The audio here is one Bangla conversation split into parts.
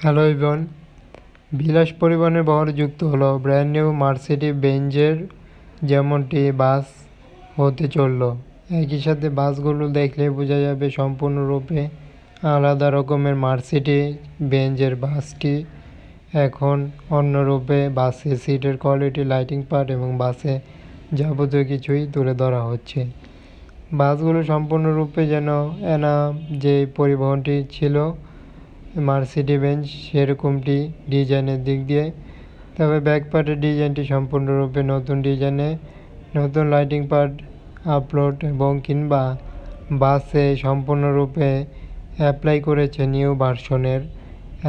হ্যালো এভরিওয়ান, বিলাস পরিবহনের বহরে যুক্ত হলো ব্র্যান্ড নিউ মার্সিডিজ বেঞ্জের যেমনটি বাস হতে চলল। একই সাথে বাসগুলো দেখলে বোঝা যাবে সম্পূর্ণরূপে আলাদা রকমের মার্সিডিজ বেঞ্জের বাসটি এখন অন্য রূপে বাসে সিটের কোয়ালিটি, লাইটিং পার্ট এবং বাসে যাবতীয় কিছুই তুলে ধরা হচ্ছে। বাসগুলো সম্পূর্ণরূপে যেন যে পরিবহনটি ছিল মার্সিডিজ বেঞ্জ সেরকমটি ডিজাইনের দিক দিয়ে, তবে ব্যাক পার্টের ডিজাইনটি সম্পূর্ণরূপে নতুন ডিজাইনে, নতুন লাইটিং পার্ট আপলোড এবং কিংবা বাসে সম্পূর্ণরূপে অ্যাপ্লাই করেছে নিউ ভার্সনের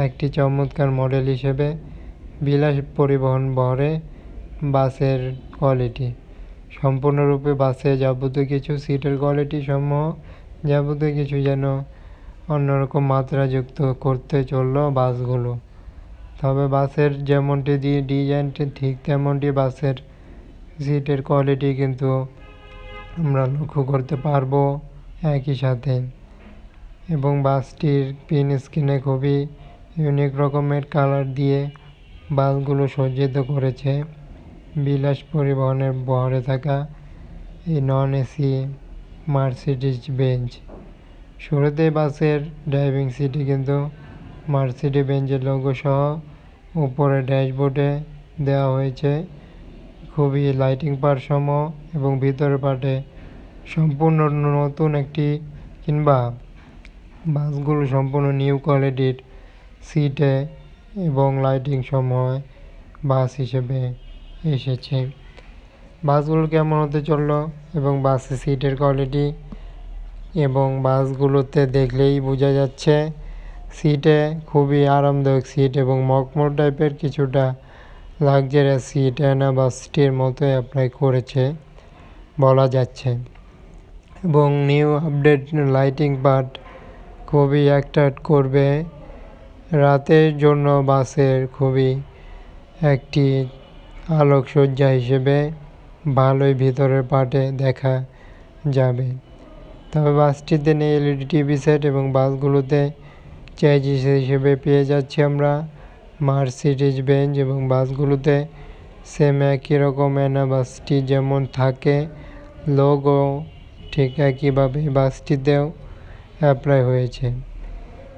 একটি চমৎকার মডেল হিসেবে বিলাস পরিবহন বহরে বাসের কোয়ালিটি। সম্পূর্ণরূপে বাসে যাবতীয় কিছু সিটের কোয়ালিটি সমূহ যাবতীয় কিছু যেন অন্যরকম মাত্রাযুক্ত করতে চলল বাসগুলো। তবে বাসের যেমনটি ডিজাইনটি ঠিক তেমনটি বাসের সিটের কোয়ালিটি কিন্তু আমরা লক্ষ্য করতে পারবো একই সাথে। এবং বাসটির পিন স্ক্রিনে খুবই ইউনিক রকমের কালার দিয়ে বাসগুলো সজ্জিত করেছে বিলাস পরিবহনের বহরে থাকা এই নন এসি মার্সিডিজ বেঞ্জ। শুরুতে বাসের ড্রাইভিং সিটে কিন্তু মার্সিডিজ বেঞ্জের লোগো সহ উপরে ড্যাশবোর্ডে দেওয়া হয়েছে খুবই লাইটিং পার্ট সমূহ এবং ভিতরের পার্টে সম্পূর্ণ নতুন একটি কিংবা বাসগুলো সম্পূর্ণ নিউ কোয়ালিটির সিটে এবং লাইটিং সমূহ বাস হিসেবে এসেছে। বাসগুলো কেমন হতে চললো এবং বাসের সিটের কোয়ালিটি এবং বাসগুলোতে দেখলেই বোঝা যাচ্ছে সিটে খুবই আরামদায়ক সিট এবং মখমল টাইপের কিছুটা লাক্সারিয়াস সিট বাসটির মতো অ্যাপ্লাই করেছে বলা যাচ্ছে। এবং নিউ আপডেট লাইটিং পার্ট খুবই অ্যাট্রাক্ট করবে রাতের জন্য বাসের খুবই একটি আলোকসজ্জা হিসেবে ভালোই ভিতরের পার্টে দেখা যাবে। তবে বাসটিতে নেই এলইডি টিভি সেট এবং বাসগুলোতে চেজিস হিসেবে পেয়ে যাচ্ছি আমরা মার্সিডিজ বেঞ্জ এবং বাসগুলোতে সেম একই রকম বাসটি যেমন থাকে লোগো ঠিক একইভাবে বাসটিতেও অ্যাপ্লাই হয়েছে।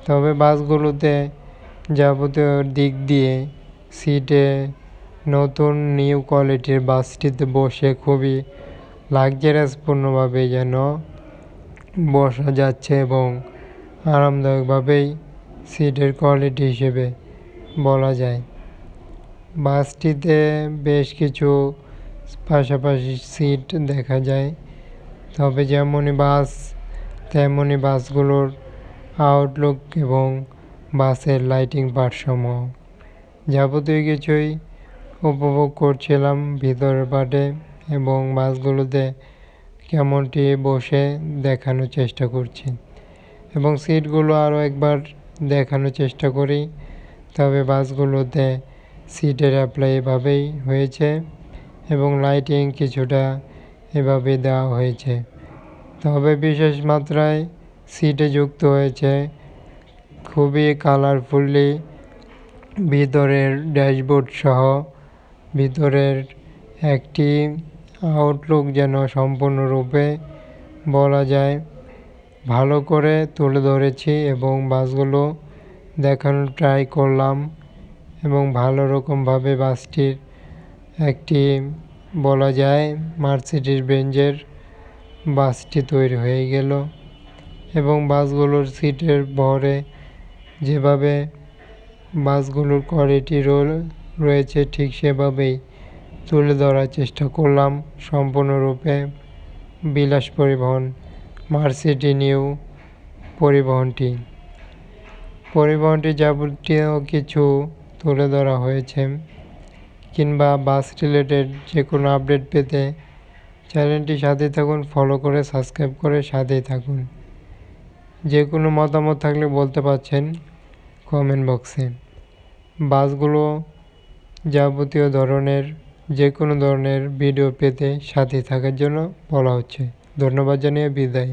তবে বাসগুলোতে যাবতীয় দিক দিয়ে সিটে নতুন নিউ কোয়ালিটির বাসটিতে বসে খুবই লাক্সারিয়াসপূর্ণভাবে যেন বসা যাচ্ছে এবং আরামদায়কভাবেই সিটের কোয়ালিটি হিসেবে বলা যায়। বাসটিতে বেশ কিছু পাশাপাশি সিট দেখা যায়। তবে যেমনই বাস তেমনই বাসগুলোর আউটলুক এবং বাসের লাইটিং পার্টসমূহ যাবতীয় কিছুই উপভোগ করছিলাম ভিতরের পার্টে এবং বাসগুলোতে কেমনটি বসে দেখানোর চেষ্টা করছি এবং সিটগুলো আরও একবার দেখানোর চেষ্টা করি। তবে বাসগুলোতে সিটের অ্যাপ্লাই এভাবেই হয়েছে এবং লাইটিং কিছুটা এভাবে দেওয়া হয়েছে। তবে বিশেষ মাত্রায় সিটে যুক্ত হয়েছে খুবই কালারফুলি ভিতরের ড্যাশবোর্ড সহ ভিতরের একটি আউটলুক যেন সম্পূর্ণরূপে বলা যায় ভালো করে তুলে ধরেছি এবং বাসগুলো দেখানোর ট্রাই করলাম এবং ভালো রকমভাবে বাসটির একটি বলা যায় মার্সিডিজ বেঞ্জের বাসটি তৈরি হয়ে গেল এবং বাসগুলোর সিটের বহরে যেভাবে বাসগুলোর কোয়ালিটি রয়েছে ঠিক সেভাবেই তুলে ধরার চেষ্টা করলাম সম্পূর্ণরূপে বিলাস পরিবহন মার্সিডিজ নিউ পরিবহনটি যাবতীয় কিছু তুলে ধরা হয়েছে। কিংবা বাস রিলেটেড যে কোনো আপডেট পেতে চ্যানেলটি সাথে থাকুন, ফলো করে সাবস্ক্রাইব করে সাথেই থাকুন। যে কোনো মতামত থাকলে বলতে পারছেন কমেন্ট বক্সে। বাসগুলো যাবতীয় ধরনের যে কোনো ধরনের ভিডিও পেতে সাথে থাকার জন্য বলা হচ্ছে। ধন্যবাদ জানিয়ে বিদায়।